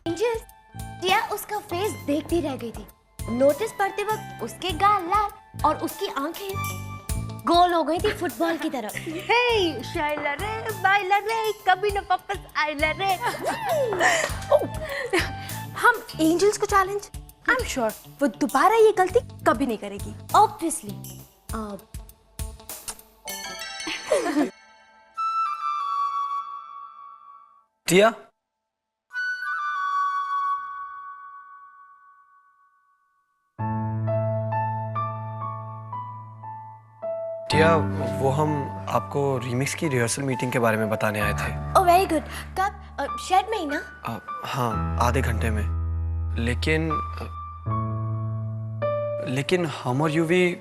Angel, टिया उसका face देखती रह गई थी। नोटिस पढ़ते वक्त उसके गाल लाल और उसकी आंखें गोल हो गई थी फुटबॉल की तरह। हे शाइला रे बाइला रे कभी न वापस आइला रे। हम एंजल्स को चैलेंज, आई एम श्योर वो दोबारा ये गलती कभी नहीं करेगी। ऑब्वियसली। टिया, टिया, वो हम आपको रीमिक्स की रिहर्सल मीटिंग के बारे में बताने आए थे। Oh very good. कब? शेड में ही ना? हाँ, आधे घंटे में। लेकिन हम और यूवी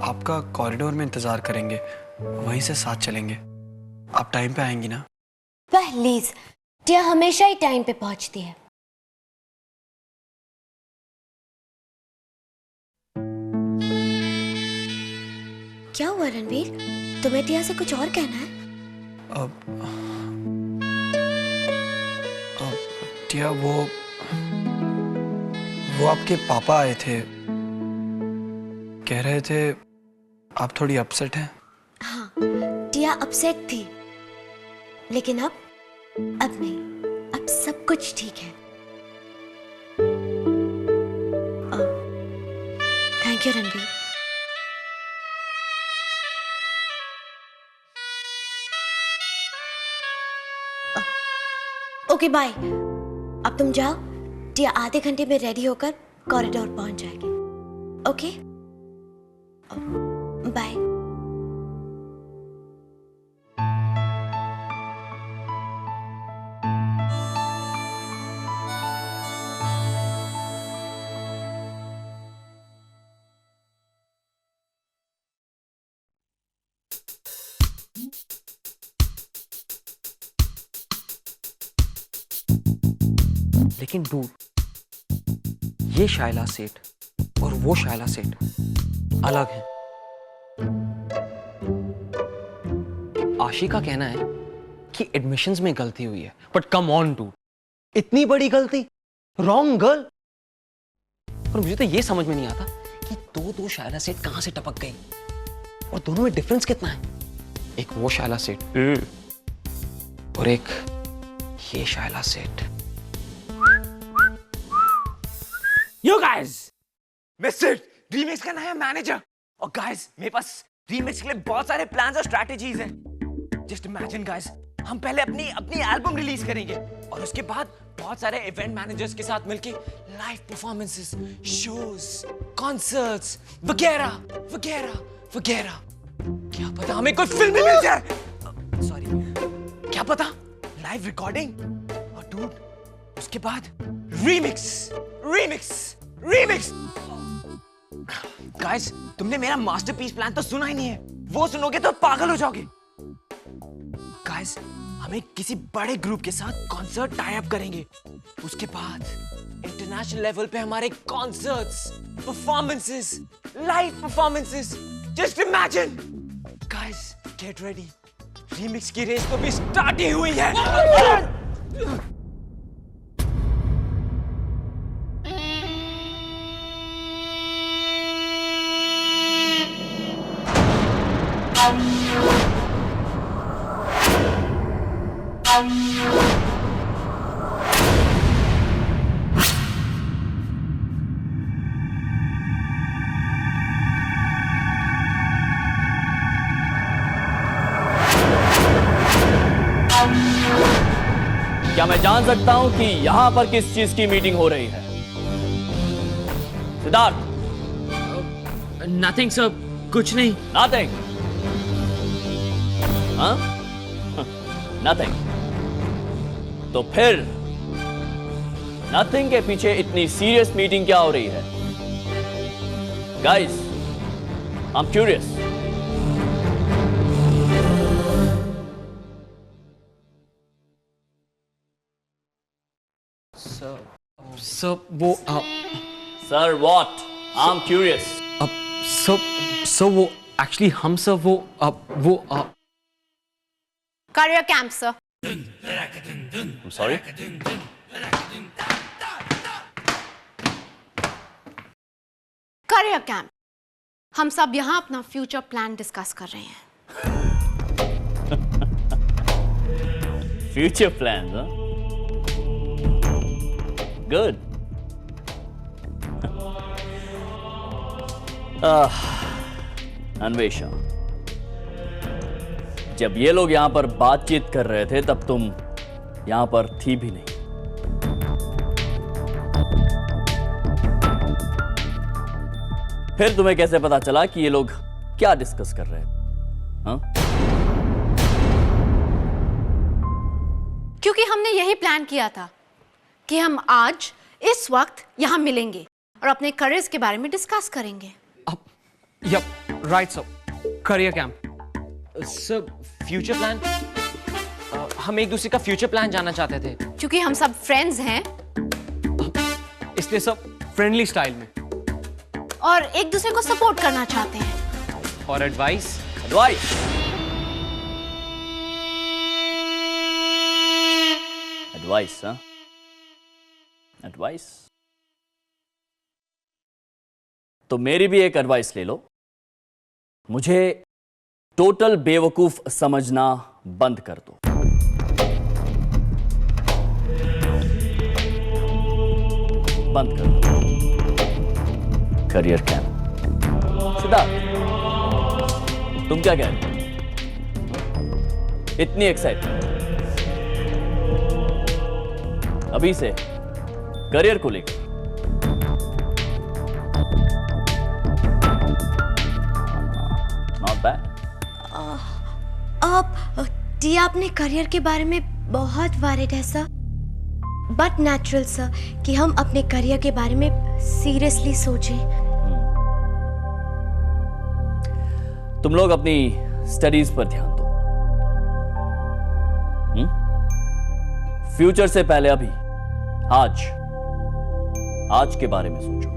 आपका कॉरिडोर में इंतजार करेंगे, वहीं से साथ चलेंगे। आप टाइम पे आएंगी ना? प्लीज, टिया हमेशा ही टाइम पे पहुंचती है। क्या हुआ रणवीर? तुम्हें टिया से कुछ और कहना है? टिया, वो आपके पापा आए थे, कह रहे थे आप थोड़ी अपसेट हैं। हाँ, टिया अपसेट थी, लेकिन अब नहीं, अब सब कुछ ठीक है। Thank you Ranveer. Okay bye. अब तुम जाओ, टिया आधे घंटे में रेडी होकर कॉरिडोर पहुंच जाएगी। Okay bye. लेकिन डूड, ये शाइला सेठ और वो शाइला सेठ अलग हैं। आशी का कहना है कि एडमिशंस में गलती हुई है, बट कम ऑन डूड, इतनी बड़ी गलती, रॉन्ग गर्ल। और मुझे तो ये समझ में नहीं आता कि दो शाइला सेठ कहां से टपक गई, और दोनों में डिफरेंस कितना है। एक वो शाइला सेठ और एक ये शाइला सेठ। Yo guys, मैं सिर्फ रीमिक्स का नया मैनेजर, और गाइस मेरे पास रीमिक्स के लिए बहुत सारे प्लान्स और स्ट्रैटेजीज हैं। जस्ट इमेजिन गाइस, हम पहले अपनी एल्बम रिलीज करेंगे और उसके बाद बहुत सारे इवेंट मैनेजर्स के साथ मिलके लाइव परफॉर्मेंसेस, शोज, कॉन्सर्ट्स वगैरह वगैरह वगैरह। क्या पता हमें कोई फिल्म मिल जाए, सॉरी, क्या पता लाइव रिकॉर्डिंग, और डूड उसके बाद रीमिक्स रीमिक्स रीमिक्स। गाइस, तुमने मेरा मास्टरपीस प्लान तो सुना ही नहीं है, वो सुनोगे तो पागल हो जाओगे। गाइस, हमें किसी बड़े ग्रुप के साथ कॉन्सर्ट टाई अप करेंगे, उसके बाद इंटरनेशनल लेवल पे हमारे concerts, performances, live performances. Just imagine. Guys, get ready, remix की रेस तो भी स्टार्ट ही हुई है। क्या मैं जान सकता हूं कि यहां पर किस चीज की मीटिंग हो रही है? सिद्धार्थ। नथिंग सर, कुछ नहीं। नथिंग? हाँ? नथिंग? तो फिर नथिंग के पीछे इतनी सीरियस मीटिंग क्या हो रही है? Guys, I am curious. Sir वो sir what? I am curious. Sir वो एक्चुअली हम सब वो Career camp, sir. I'm sorry. Career camp. हम सब यहाँ अपना फ्यूचर प्लान डिस्कस कर रहे हैं. Future plans, huh? Good. Anvesha, जब ये लोग यहां पर बातचीत कर रहे थे तब तुम यहां पर थी भी नहीं. फिर तुम्हें कैसे पता चला कि ये लोग क्या डिस्कस कर रहे हैं? हाँ? क्योंकि हमने यही प्लान किया था कि हम आज इस वक्त यहाँ मिलेंगे और अपने करियर्स के बारे में डिस्कस करेंगे. Yup right sir. Career camp sir future plan, हम एक दूसरे का फ्यूचर प्लान जानना चाहते थे. क्योंकि हम सब फ्रेंड्स हैं इसलिए सब फ्रेंडली स्टाइल में. और एक दूसरे को सपोर्ट करना चाहते हैं. और एडवाइस एडवाइस. एडवाइस, हाँ? एडवाइस. तो मेरी भी एक एडवाइस ले लो. मुझे टोटल बेवकूफ समझना बंद कर दो. बंद कर दो. Career camp. सिद्धार्थ, तुम क्या कह रहे हो? इतनी एक्साइटमेंट अभी से करियर को लेकर? Not bad. टिया अपने करियर के बारे में बहुत वरीड है सर. बट नेचुरल सर कि हम अपने करियर के बारे में सीरियसली सोचें. तुम लोग अपनी स्टडीज पर ध्यान दो. फ्यूचर से पहले अभी आज के बारे में सोचो.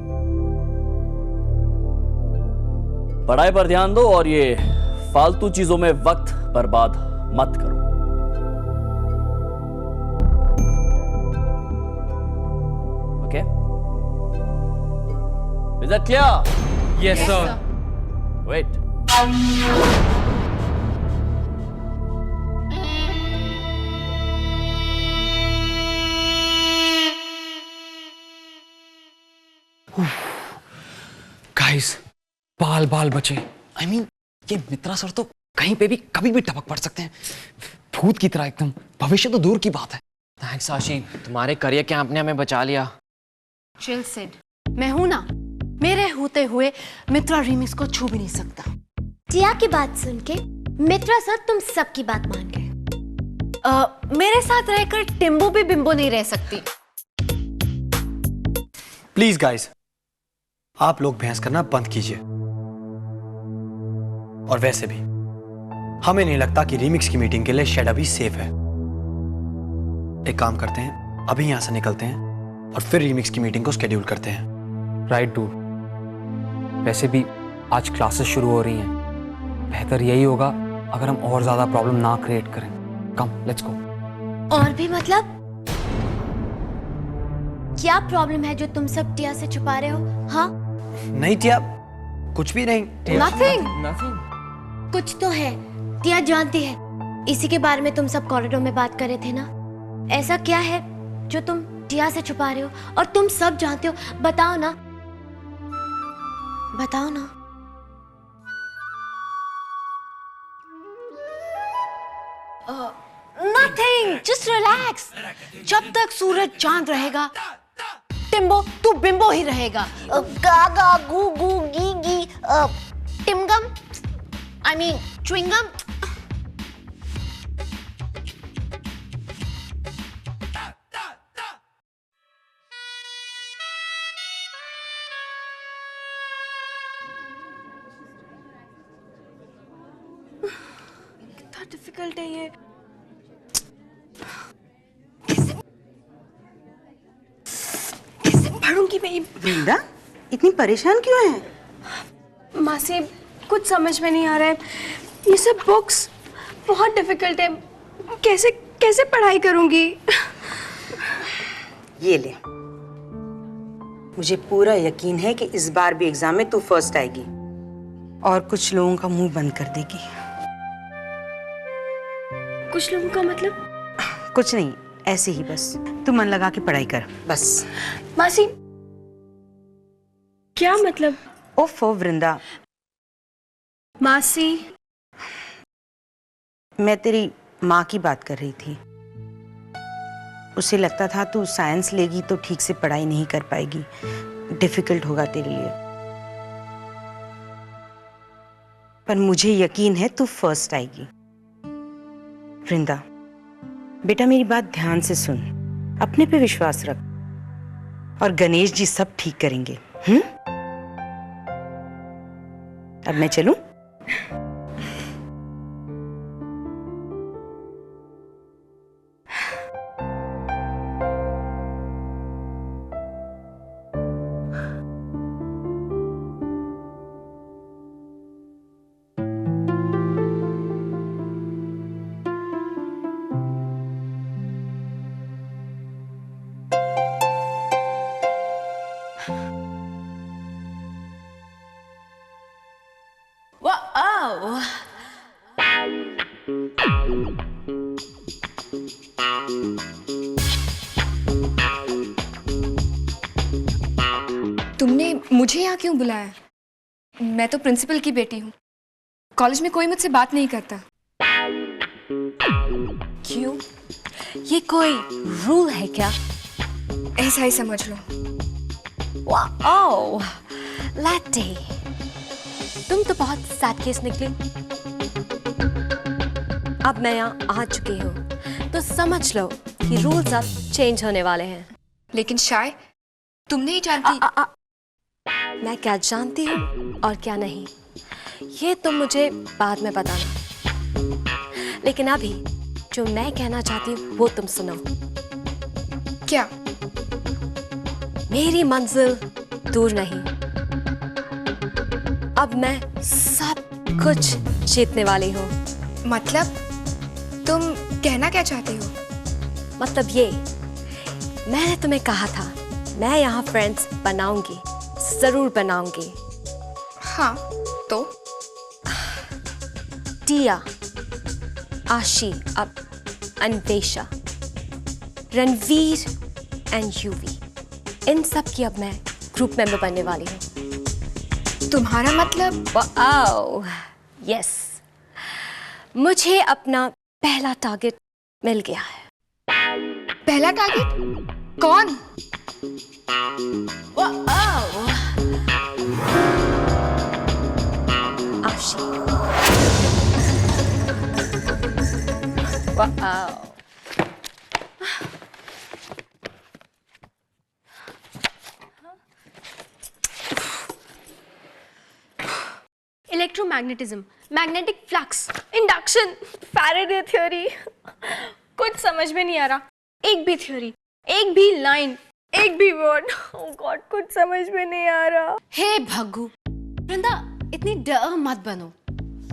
पढ़ाई पर ध्यान दो और ये फालतू चीजों में वक्त बर्बाद मत करो. Okay? Is that clear? Yes sir. Wait. Guys बाल बचे. आई मीन ये मित्रा सर तो कहीं पे भी कभी भी टपक पड़ सकते हैं. भूत की तरह एकदम. भविष्य तो दूर की बात है. थैंक्स आशी, तुम्हारे करियर कैंप ने हमें बचा लिया. चिल सिड, मैं हूं ना. मेरे होते हुए मित्रा रीमिक्स को छू भी नहीं सकता. टिया की बात सुन के मित्रा सर तुम सबकी बात मान गए. मेरे साथ रहकर टिम्बो भी बिम्बो नहीं रह सकती. प्लीज गाइस, आप लोग बहस करना बंद कीजिए. और वैसे भी हमें नहीं लगता कि रीमिक्स की मीटिंग के लिए शेड अभी सेफ है. एक काम करते हैं, अभी यहां से निकलते हैं और फिर रीमिक्स की मीटिंग को शेड्यूल करते हैं. Right dude. वैसे भी आज क्लासेस शुरू हो रही हैं. बेहतर यही होगा अगर हम और ज्यादा प्रॉब्लम ना क्रिएट करें. Come let's go. और भी मतलब क्या प्रॉब्लम है जो तुम सब टिया से छुपा रहे हो? हाँ, नहीं टिया, कुछ भी नहीं. नथिंग. कुछ तो है. टिया जानती है. इसी के बारे में तुम सब कॉरिडोर में बात कर रहे थे ना. ऐसा क्या है जो तुम टिया से छुपा रहे हो? और तुम सब जानते हो. बताओ ना. नथिंग. Just relax. जब तक सूरज चांद रहेगा टिम्बो तू बिम्बो ही रहेगा. गागा गू गू गी गी. टिमगम, आई मीन च्युइंगम. कितना डिफिकल्ट है ये. पढ़ूंगी मैं. वृंदा, इतनी परेशान क्यों है? माँ से कुछ समझ में नहीं आ रहा है। ये सब बुक्स बहुत डिफिकल्ट है। कैसे कैसे पढ़ाई करूंगी? ये ले, मुझे पूरा यकीन है कि इस बार भी एग्जाम में तू फर्स्ट आएगी और कुछ लोगों का मुंह बंद कर देगी। कुछ लोगों का मतलब? कुछ नहीं, ऐसे ही बस तू मन लगा के पढ़ाई कर बस। मासी, क्या मतलब? ओफो वृंदा, मासी, मैं तेरी माँ की बात कर रही थी। उसे लगता था तू साइंस लेगी तो ठीक से पढ़ाई नहीं कर पाएगी, डिफिकल्ट होगा तेरे लिए, पर मुझे यकीन है तू फर्स्ट आएगी। वृंदा बेटा, मेरी बात ध्यान से सुन, अपने पे विश्वास रख और गणेश जी सब ठीक करेंगे। अब मैं चलूं? वाओ, तुमने मुझे यहाँ क्यों बुलाया? मैं तो प्रिंसिपल की बेटी हूँ। कॉलेज में कोई मुझसे बात नहीं करता। क्यों? ये कोई रूल है क्या? ऐसा ही समझ लो। वाओ, लैटे, तुम तो बहुत सैड केस निकली। अब मैं यहाँ आ चुकी हूँ तो समझ लो कि रूल्स अब चेंज होने वाले हैं। लेकिन शायद तुम नहीं जानती। मैं क्या जानती हूँ और क्या नहीं, ये तुम मुझे बाद में बताना। लेकिन अभी जो मैं कहना चाहती हूँ वो तुम सुनो। क्या? मेरी मंजिल दूर नहीं, अब मैं सब कुछ जीतने वाली हूँ। मतलब तुम कहना क्या चाहती हो? मतलब ये, मैंने तुम्हें कहा था मैं यहाँ फ्रेंड्स बनाऊंगी, जरूर बनाऊंगी। हाँ, तो टिया, आशी, अब अन्वेषा, रणवीर एंड यूवी, इन सब की अब मैं ग्रुप मेंबर बनने वाली हूँ। तुम्हारा मतलब? वाओ, यस, मुझे अपना पहला टारगेट मिल गया है। पहला टारगेट? कौन? वाओ, आशी। Wow, electromagnetism, magnetic flux, induction, Faraday theory, कुछ समझ में नहीं आ रहा। एक भी थ्योरी, एक भी लाइन, एक भी वर्ड, ओह गॉड, कुछ समझ में नहीं आ रहा। हे भग्गू, वृंदा इतनी डर मत बनो।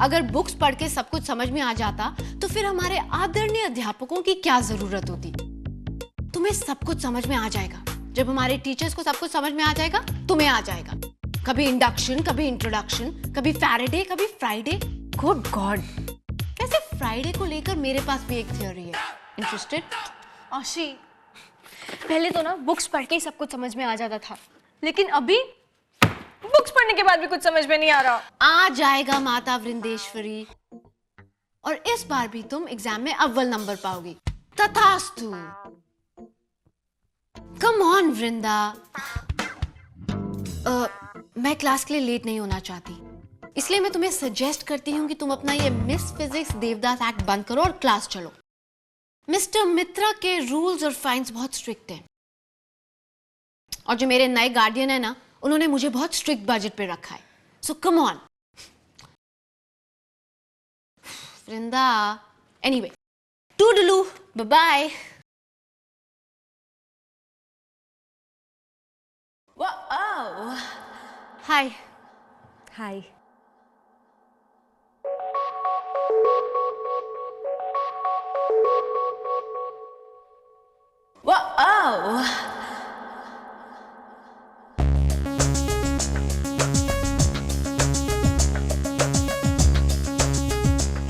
अगर बुक्स पढ़ के सब कुछ समझ में आ जाता तो फिर हमारे आदरणीय अध्यापकों की क्या जरूरत होती। तुम्हें सब कुछ समझ में आ जाएगा। जब हमारे टीचर्स को सब कुछ समझ में आ जाएगा, तुम्हें आ जाएगा। कभी इंडक्शन, कभी इंट्रोडक्शन, कभी फैराडे, कभी फ्राइडे। गुड गॉड, वैसे फ्राइडे को लेकर मेरे पास भी एक थ्योरी है। इंटरेस्टेड? आशी, पहले तो ना बुक्स पढ़ के ही सब कुछ समझ में आ जाता था, लेकिन अभी बुक्स पढ़ने के बाद भी कुछ समझ में नहीं आ रहा। आ जाएगा माता वृंदेश्वरी, और इस बार भी तुम एग्जाम में अव्वल नंबर पाओगी। तथास्तु। कम ऑन वृंदा। मैं क्लास के लिए लेट नहीं होना चाहती, इसलिए मैं तुम्हें सजेस्ट करती हूँ कि तुम अपना ये मिस फिजिक्स देवदास एक्ट बंद करो और क्लास चलो। मिस्टर मित्रा के रूल्स और फाइन्स बहुत स्ट्रिक्ट हैं, और जो मेरे नए गार्डियन है ना, उन्होंने मुझे बहुत स्ट्रिक्ट बजट पे रखा है। So come on Vrinda. Anyway, toodloo, bye bye. Wow, hi hi.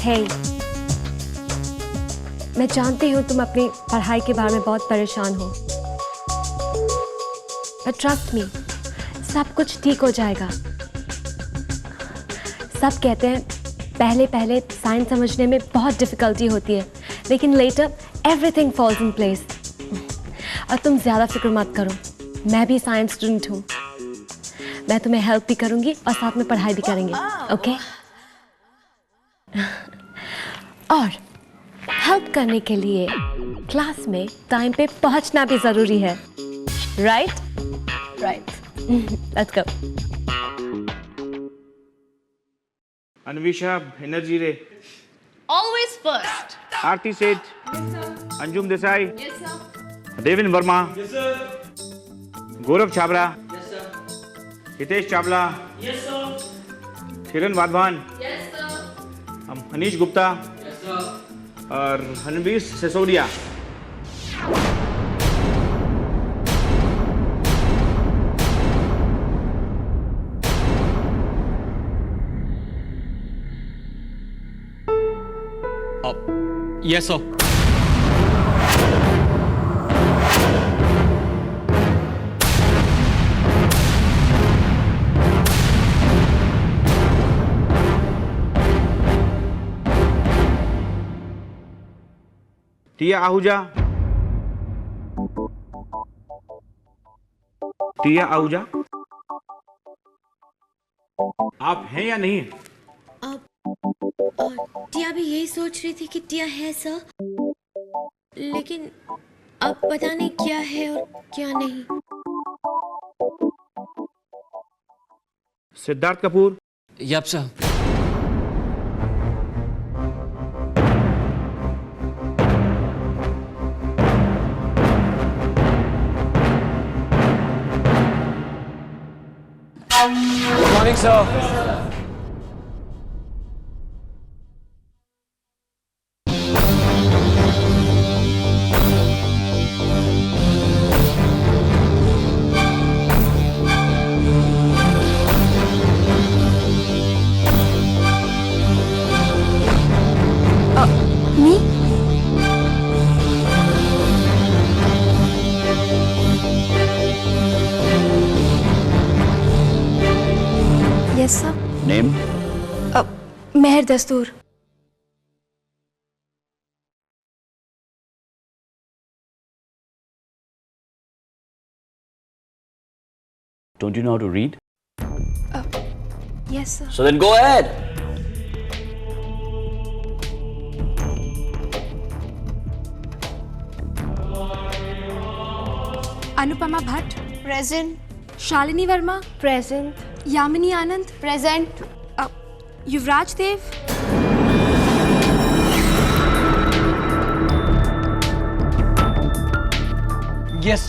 Hey, मैं जानती हूँ तुम अपनी पढ़ाई के बारे में बहुत परेशान हो, पर ट्रस्ट मी, सब कुछ ठीक हो जाएगा। सब कहते हैं पहले पहले साइंस समझने में बहुत डिफिकल्टी होती है, लेकिन later everything falls in place. और तुम ज़्यादा फिक्र मत करो, मैं भी साइंस स्टूडेंट हूँ, मैं तुम्हें हेल्प भी करूँगी और साथ में पढ़ाई भी करेंगे, ओके? और हेल्प करने के लिए क्लास में टाइम पे पहुँचना भी ज़रूरी है, right? Right, let's go. Anvisha energy ray, Always first. Aarti Seth, Anjum Desai, Devendra Verma, गौरव छाबरा, हितेश चावला, किरण वाधवान, हनीश गुप्ता और हनवीर सिसोदिया। Yes sir. टिया आहूजा, टिया आहूजा, आप हैं या नहीं? टिया भी यही सोच रही थी कि टिया है सर, लेकिन अब पता नहीं क्या है और क्या नहीं। Siddharth Kapoor, yep sir. Good morning sir. Yes sir. Name? Mehar Dastur. Don't you know how to read? Yes sir. So then go ahead. Anupama Bhatt, present. Shalini Verma, present. Yamini Anand, present. Yuvraj Dev, yes